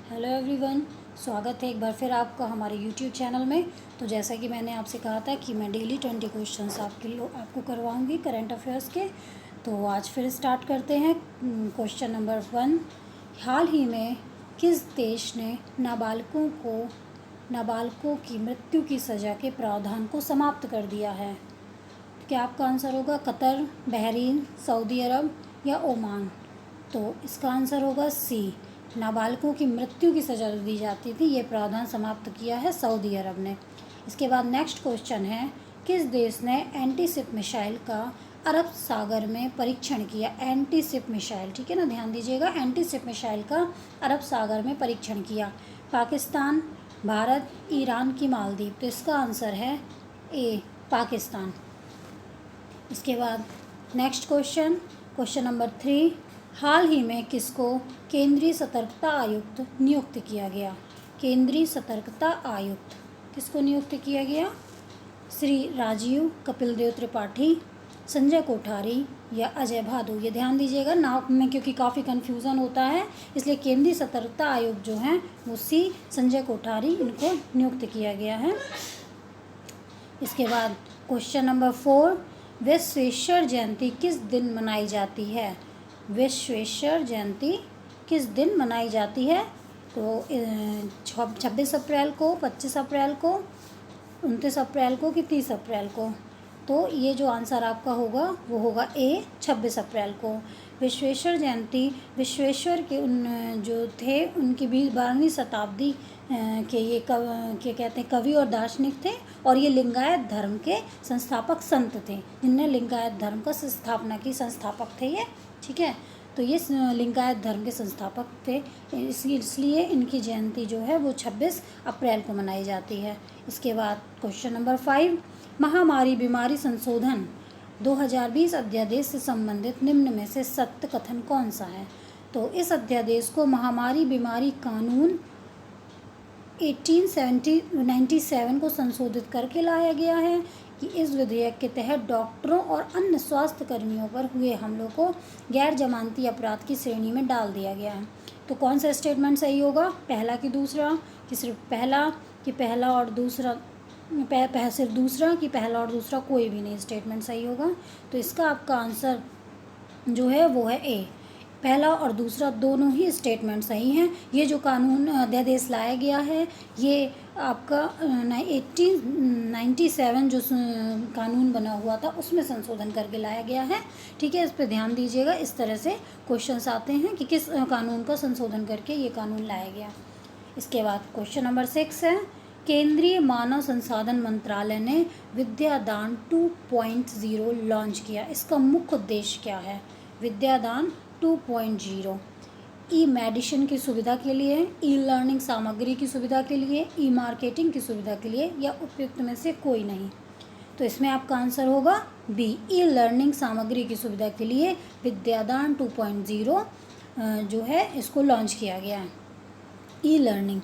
Hello everyone, स्वागत है एक बार फिर आपका हमारे यूट्यूब चैनल में। तो जैसा कि मैंने आपसे कहा था कि मैं डेली 20 क्वेश्चंस आपको करवाऊंगी करंट अफेयर्स के। तो आज फिर स्टार्ट करते हैं। क्वेश्चन नंबर 1, हाल ही में किस देश ने नाबालगों की मृत्यु की सज़ा के प्रावधान को समाप्त कर दिया है? क्या आपका आंसर होगा कतर, बहरीन, सऊदी अरब या ओमान? तो इसका आंसर होगा सी, नाबालगों की मृत्यु की सज़ा दी जाती थी, ये प्रावधान समाप्त किया है सऊदी अरब ने। इसके बाद नेक्स्ट क्वेश्चन है, किस देश ने एंटीशिप मिसाइल का अरब सागर में परीक्षण किया? एंटीशिप मिसाइल, ठीक है ना, ध्यान दीजिएगा, एंटीशिप मिसाइल का अरब सागर में परीक्षण किया। पाकिस्तान, भारत, ईरान की मालदीव? तो इसका आंसर है ए, पाकिस्तान। इसके बाद नेक्स्ट क्वेश्चन नंबर 3, हाल ही में किसको केंद्रीय सतर्कता आयुक्त नियुक्त किया गया? केंद्रीय सतर्कता आयुक्त किसको नियुक्त किया गया? श्री राजीव कपिलदेव त्रिपाठी, संजय कोठारी या अजय भादु? ये ध्यान दीजिएगा नाम में, क्योंकि काफ़ी कन्फ्यूज़न होता है, इसलिए केंद्रीय सतर्कता आयुक्त जो हैं वो सी, संजय कोठारी, इनको नियुक्त किया गया है। इसके बाद क्वेश्चन नंबर 4, विश्वेश्वर जयंती किस दिन मनाई जाती है? विश्वेश्वर जयंती किस दिन मनाई जाती है? तो 26 अप्रैल को, 25 अप्रैल को, 29 अप्रैल को कि 30 अप्रैल को? तो ये जो आंसर आपका होगा वो होगा ए, 26 अप्रैल को। विश्वेश्वर जयंती विश्वेश्वर के जो थे उनकी 12वीं शताब्दी के ये कहते हैं कवि और दार्शनिक थे, और ये लिंगायत धर्म के संस्थापक संत थे, जिनने लिंगायत धर्म का स्थापना की, संस्थापक थे ये, ठीक है। तो ये लिंगायत धर्म के संस्थापक थे, इसलिए इनकी जयंती जो है वो 26 अप्रैल को मनाई जाती है। इसके बाद क्वेश्चन नंबर 5, महामारी बीमारी संशोधन 2020 अध्यादेश से संबंधित निम्न में से सत्य कथन कौन सा है? तो इस अध्यादेश को महामारी बीमारी कानून 1897 को संशोधित करके लाया गया है कि इस विधेयक के तहत डॉक्टरों और अन्य स्वास्थ्य कर्मियों पर हुए हमलों को गैर जमानती अपराध की श्रेणी में डाल दिया गया है। तो कौन सा स्टेटमेंट सही होगा? पहला कि दूसरा, कि सिर्फ पहला, कि पहला और दूसरा, सिर्फ दूसरा, कि पहला और दूसरा? कोई भी नहीं स्टेटमेंट सही होगा। तो इसका आपका आंसर जो है वो है ए, पहला और दूसरा दोनों ही स्टेटमेंट सही हैं। ये जो कानून अध्यादेश लाया गया है ये आपका 1897 जो कानून बना हुआ था उसमें संशोधन करके लाया गया है, ठीक है। इस पर ध्यान दीजिएगा, इस तरह से क्वेश्चंस आते हैं कि किस कानून का संशोधन करके ये कानून लाया गया। इसके बाद क्वेश्चन नंबर 6 है, केंद्रीय मानव संसाधन मंत्रालय ने विद्यादान 2.0 लॉन्च किया, इसका मुख्य उद्देश्य क्या है? विद्यादान 2.0 ई मेडिसिन की सुविधा के लिए, ई लर्निंग सामग्री की सुविधा के लिए, ई मार्केटिंग की सुविधा के लिए, या उपयुक्त में से कोई नहीं? तो इसमें आपका आंसर होगा बी, ई लर्निंग सामग्री की सुविधा के लिए विद्यादान 2.0 जो है इसको लॉन्च किया गया है, ई लर्निंग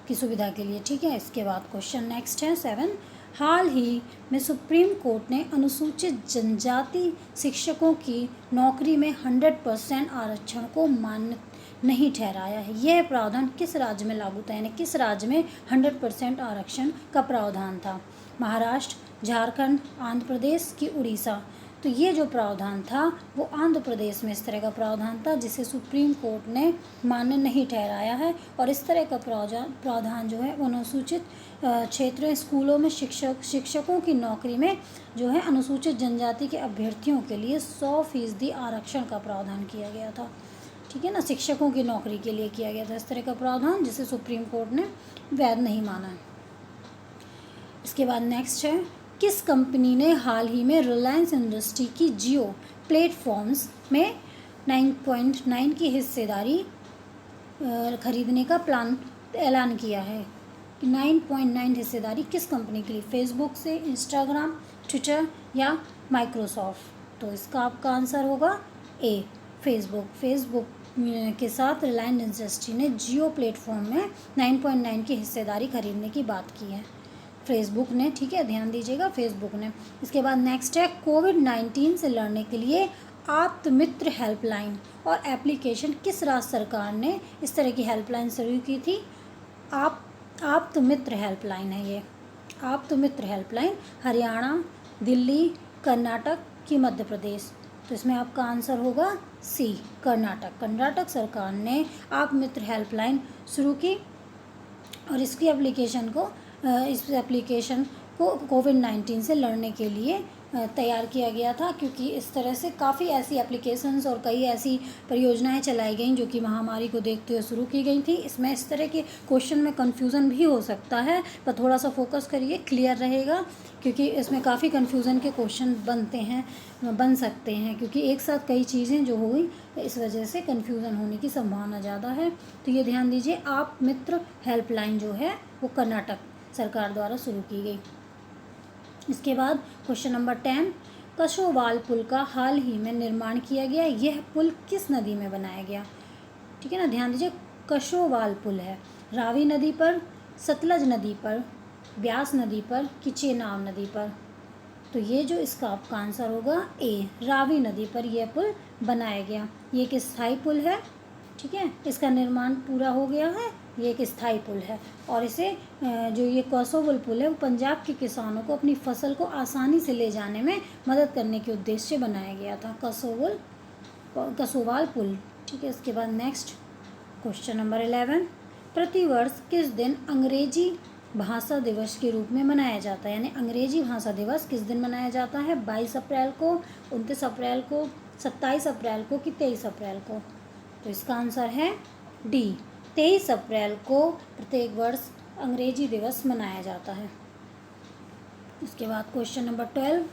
की सुविधा के लिए, ठीक है। इसके बाद क्वेश्चन नेक्स्ट है 7, हाल ही में सुप्रीम कोर्ट ने अनुसूचित जनजाति शिक्षकों की नौकरी में 100% आरक्षण को मान्य नहीं ठहराया है। यह प्रावधान किस राज्य में लागू था? यानी किस राज्य में 100% आरक्षण का प्रावधान था? महाराष्ट्र, झारखंड, आंध्र प्रदेश की उड़ीसा? तो ये जो प्रावधान था वो आंध्र प्रदेश में इस तरह का प्रावधान था जिसे सुप्रीम कोर्ट ने मान्य नहीं ठहराया है। और इस तरह का प्रावधान जो है अनुसूचित क्षेत्र स्कूलों में शिक्षकों की नौकरी में जो है अनुसूचित जनजाति के अभ्यर्थियों के लिए 100% आरक्षण का प्रावधान किया गया था, ठीक है ना, शिक्षकों की नौकरी के लिए किया गया था इस तरह का प्रावधान, जिसे सुप्रीम कोर्ट ने वैध नहीं माना है। इसके बाद नेक्स्ट है, किस कंपनी ने हाल ही में रिलायंस इंडस्ट्री की जियो प्लेटफॉर्म्स में 9.9 की हिस्सेदारी खरीदने का ऐलान किया है? 9.9 हिस्सेदारी किस कंपनी के लिए? फेसबुक से, इंस्टाग्राम, ट्विटर या माइक्रोसॉफ्ट? तो इसका आपका आंसर होगा ए, फेसबुक के साथ रिलायंस इंडस्ट्री ने जियो प्लेटफॉर्म में 9.9 की हिस्सेदारी खरीदने की बात की है, फेसबुक ने, ठीक है, ध्यान दीजिएगा, फेसबुक ने। इसके बाद नेक्स्ट है, कोविड-19 से लड़ने के लिए आप्तमित्र हेल्पलाइन और एप्लीकेशन किस राज्य सरकार ने इस तरह की हेल्पलाइन शुरू की थी? आप्तमित्र हेल्पलाइन है ये। आप्तमित्र हेल्पलाइन हरियाणा, दिल्ली, कर्नाटक कि मध्य प्रदेश? तो इसमें आपका आंसर होगा सी, कर्नाटक। कर्नाटक सरकार ने आप्तमित्र हेल्पलाइन शुरू की और इसकी इस एप्लीकेशन को कोविड-19 से लड़ने के लिए तैयार किया गया था, क्योंकि इस तरह से काफ़ी ऐसी एप्लीकेशंस और कई ऐसी परियोजनाएं चलाई गईं जो कि महामारी को देखते हुए शुरू की गई थी। इसमें इस तरह के क्वेश्चन में कन्फ्यूज़न भी हो सकता है, पर थोड़ा सा फोकस करिए, क्लियर रहेगा, क्योंकि इसमें काफ़ी कन्फ्यूज़न के क्वेश्चन बन सकते हैं, क्योंकि एक साथ कई चीज़ें जो हुई इस वजह से कन्फ्यूज़न होने की संभावना ज़्यादा है। तो ये ध्यान दीजिए, आप्तमित्र हेल्पलाइन जो है वो कर्नाटक सरकार द्वारा शुरू की गई। इसके बाद क्वेश्चन नंबर 10, कसोवाल पुल का हाल ही में निर्माण किया गया, यह पुल किस नदी में बनाया गया? ठीक है ना, ध्यान दीजिए, कसोवाल पुल है रावी नदी पर, सतलज नदी पर, ब्यास नदी पर कि चेनाब नदी पर? तो ये जो इसका आपका आंसर होगा ए, रावी नदी पर यह पुल बनाया गया। ये एक स्थायी पुल है, ठीक है, इसका निर्माण पूरा हो गया है, ये एक स्थायी पुल है। और इसे जो ये कसोवाल पुल है वो पंजाब के किसानों को अपनी फसल को आसानी से ले जाने में मदद करने के उद्देश्य से बनाया गया था, कसोवाल पुल। ठीक है, इसके बाद नेक्स्ट क्वेश्चन नंबर 11, प्रतिवर्ष किस दिन अंग्रेजी भाषा दिवस के रूप में मनाया जाता है? यानी अंग्रेजी भाषा दिवस किस दिन मनाया जाता है? 22 अप्रैल को, 29 अप्रैल को, 27 अप्रैल को कि 23 अप्रैल को? तो इसका आंसर है डी, 23 अप्रैल को प्रत्येक वर्ष अंग्रेजी दिवस मनाया जाता है। इसके बाद क्वेश्चन नंबर 12,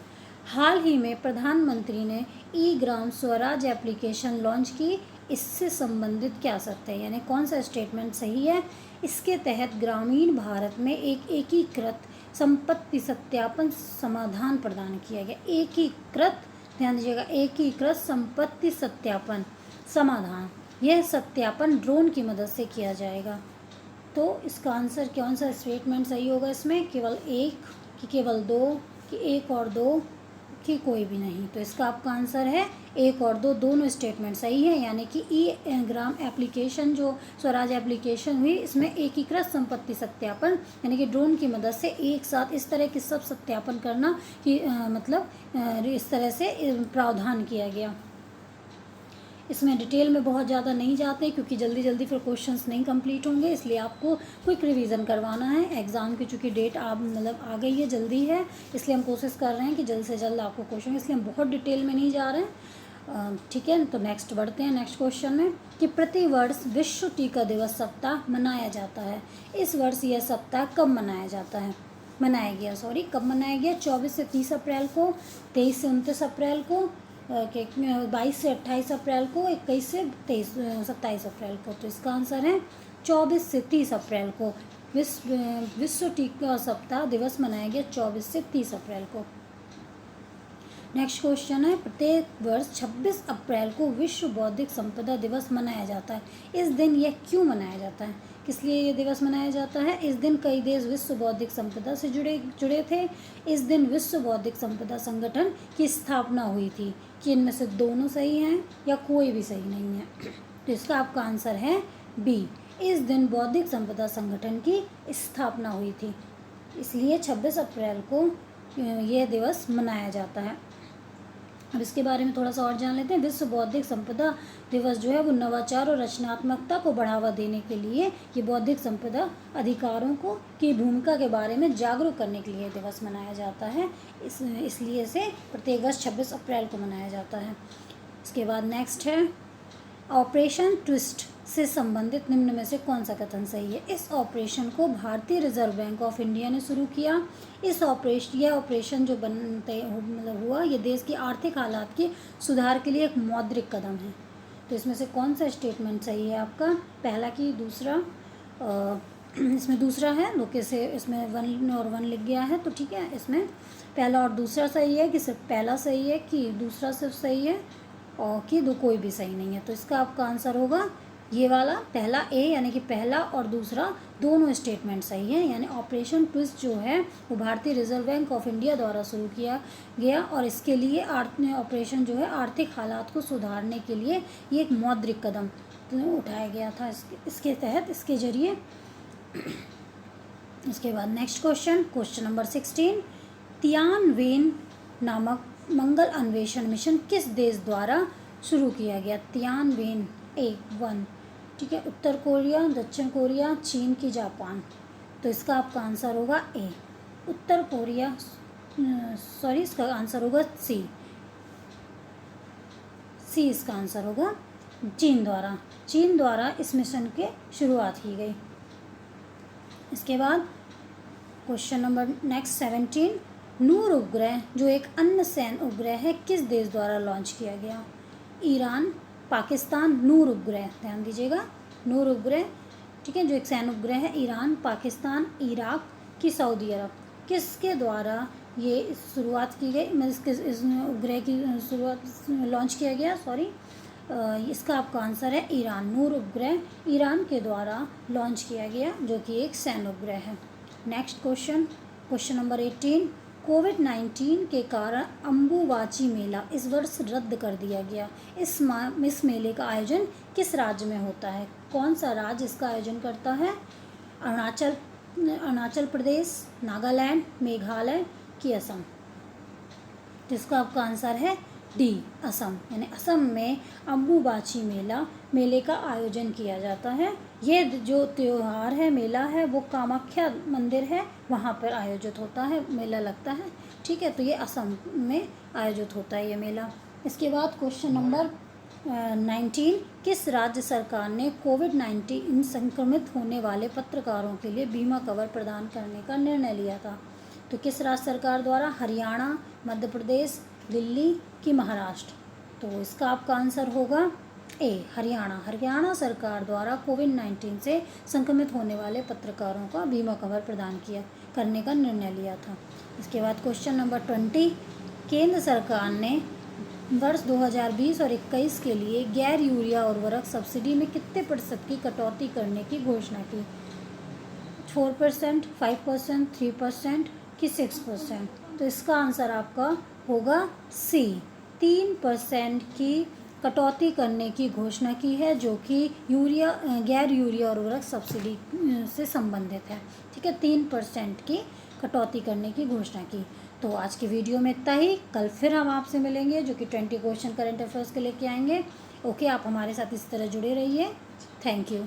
हाल ही में प्रधानमंत्री ने ई ग्राम स्वराज एप्लीकेशन लॉन्च की, इससे संबंधित क्या सत्य है? यानी कौन सा स्टेटमेंट सही है? इसके तहत ग्रामीण भारत में एक एकीकृत संपत्ति सत्यापन समाधान प्रदान किया गया। एकीकृत, ध्यान दीजिएगा, एकीकृत संपत्ति सत्यापन समाधान, यह सत्यापन ड्रोन की मदद से किया जाएगा। तो इसका आंसर कौन सा स्टेटमेंट सही होगा इसमें? केवल एक कि केवल दो कि एक और दो कि कोई भी नहीं? तो इसका आपका आंसर है एक और दो, दोनों स्टेटमेंट सही है। यानी कि ई ग्राम एप्लीकेशन जो स्वराज एप्लीकेशन हुई, इसमें एकीकृत संपत्ति सत्यापन यानी कि ड्रोन की मदद से एक साथ इस तरह के सब सत्यापन करना कि इस तरह से प्रावधान किया गया। इसमें डिटेल में बहुत ज़्यादा नहीं जाते, क्योंकि जल्दी जल्दी फिर क्वेश्चंस नहीं कंप्लीट होंगे, इसलिए आपको क्विक रिवीजन करवाना है। एग्ज़ाम की चूँकि डेट आ गई है, जल्दी है, इसलिए हम कोशिश कर रहे हैं कि जल्द से जल्द आपको क्वेश्चन, इसलिए हम बहुत डिटेल में नहीं जा रहे हैं। ठीक है, तो नेक्स्ट बढ़ते हैं नेक्स्ट क्वेश्चन में कि प्रतिवर्ष विश्व टीका दिवस सप्ताह मनाया जाता है। इस वर्ष यह सप्ताह कब मनाया गया? 24 से 30 अप्रैल को, 23 से 29 अप्रैल को, 22 से 28 अप्रैल को, 21 से 27 अप्रैल को? तो इसका आंसर है 24 से 30 अप्रैल को विश्व टीका सप्ताह दिवस मनाया गया, 24 से 30 अप्रैल को। नेक्स्ट क्वेश्चन है, प्रत्येक वर्ष 26 अप्रैल को विश्व बौद्धिक संपदा दिवस मनाया जाता है। इस दिन यह क्यों मनाया जाता है? किस लिए ये दिवस मनाया जाता है? इस दिन कई देश विश्व बौद्धिक संपदा से जुड़े थे। इस दिन विश्व बौद्धिक संपदा संगठन की स्थापना हुई थी। कि इनमें से दोनों सही हैं या कोई भी सही नहीं है? तो इसका आपका आंसर है बी, इस दिन बौद्धिक संपदा संगठन की स्थापना हुई थी, इसलिए 26 अप्रैल को यह दिवस मनाया जाता है। अब इसके बारे में थोड़ा सा और जान लेते हैं। विश्व बौद्धिक संपदा दिवस जो है वो नवाचार और रचनात्मकता को बढ़ावा देने के लिए, ये बौद्धिक संपदा अधिकारों की भूमिका के बारे में जागरूक करने के लिए दिवस मनाया जाता है। इसलिए इसे प्रत्येक वर्ष 26 अप्रैल को मनाया जाता है। इसके बाद नेक्स्ट है, ऑपरेशन ट्विस्ट से संबंधित निम्न में से कौन सा कथन सही है? इस ऑपरेशन को भारतीय रिजर्व बैंक ऑफ इंडिया ने शुरू किया। यह ऑपरेशन जो हुआ, ये देश की आर्थिक हालात के सुधार के लिए एक मौद्रिक कदम है। तो इसमें से कौन सा स्टेटमेंट सही है आपका? पहला कि दूसरा? इसमें दूसरा है, दो के से इसमें 1 और 1 लिख गया है, तो ठीक है, इसमें पहला और दूसरा सही है कि सिर्फ पहला सही है कि दूसरा सिर्फ सही है और कि दो कोई भी सही नहीं है? तो इसका आपका आंसर होगा ये वाला पहला ए यानी कि पहला और दूसरा दोनों स्टेटमेंट सही है, यानी ऑपरेशन ट्विस्ट जो है वो भारतीय रिजर्व बैंक ऑफ इंडिया द्वारा शुरू किया गया और इसके लिए ऑपरेशन जो है आर्थिक हालात को सुधारने के लिए ये एक मौद्रिक कदम उठाया गया था इसके तहत, इसके जरिए। इसके बाद नेक्स्ट क्वेश्चन नंबर 16, तियानवेन नामक मंगल अन्वेषण मिशन किस देश द्वारा शुरू किया गया? तियानवेन A1, ठीक है, उत्तर कोरिया, दक्षिण कोरिया, चीन की जापान। तो इसका आपका आंसर होगा ए, उत्तर कोरिया, सॉरी इसका आंसर होगा सी इसका आंसर होगा चीन द्वारा इस मिशन के शुरुआत की गई। इसके बाद क्वेश्चन नंबर नेक्स्ट 17, नूर उपग्रह जो एक अन्य सैन्य उपग्रह है किस देश द्वारा लॉन्च किया गया? ईरान, पाकिस्तान, नूर उपग्रह, ध्यान दीजिएगा, नूर उपग्रह, ठीक है, जो एक सैन्य उपग्रह है, ईरान, पाकिस्तान, इराक की सऊदी अरब, किसके द्वारा ये शुरुआत की गई, मतलब इस उपग्रह की शुरुआत लॉन्च किया गया, सॉरी, इसका आपका आंसर है ईरान। नूर उपग्रह ईरान के द्वारा लॉन्च किया गया जो कि एक सैन्य उपग्रह है। नेक्स्ट क्वेश्चन नंबर 18, कोविड-19 के कारण अम्बुबाची मेला इस वर्ष रद्द कर दिया गया। इस मेले का आयोजन किस राज्य में होता है? कौन सा राज्य इसका आयोजन करता है? अरुणाचल प्रदेश, नागालैंड, मेघालय की असम। जिसका आपका आंसर है डी, असम, यानी असम में अम्बुबाची मेले का आयोजन किया जाता है। ये जो त्यौहार है, मेला है, वो कामाख्या मंदिर है वहाँ पर आयोजित होता है, मेला लगता है, ठीक है। तो ये असम में आयोजित होता है ये मेला। इसके बाद क्वेश्चन नंबर 19, किस राज्य सरकार ने कोविड-19 संक्रमित होने वाले पत्रकारों के लिए बीमा कवर प्रदान करने का निर्णय लिया था? तो किस राज्य सरकार द्वारा? हरियाणा, मध्य प्रदेश, दिल्ली की महाराष्ट्र। तो इसका आपका आंसर होगा ए, हरियाणा सरकार द्वारा कोविड-19 से संक्रमित होने वाले पत्रकारों का बीमा कवर प्रदान करने का निर्णय लिया था। इसके बाद क्वेश्चन नंबर 20, केंद्र सरकार ने वर्ष 2020 और 21 के लिए गैर यूरिया उर्वरक सब्सिडी में कितने प्रतिशत की कटौती करने की घोषणा की? 4%, 5%, 3% कि 6%? तो इसका आंसर आपका होगा सी, 3% की कटौती करने की घोषणा की है जो कि गैर यूरिया उर्वरक सब्सिडी से संबंधित है, ठीक है, 3% की कटौती करने की घोषणा की। तो आज की वीडियो में इतना ही, कल फिर हम आपसे मिलेंगे जो कि 20 क्वेश्चन करंट अफेयर्स के लेके आएंगे। ओके, आप हमारे साथ इस तरह जुड़े रहिए। Thank you.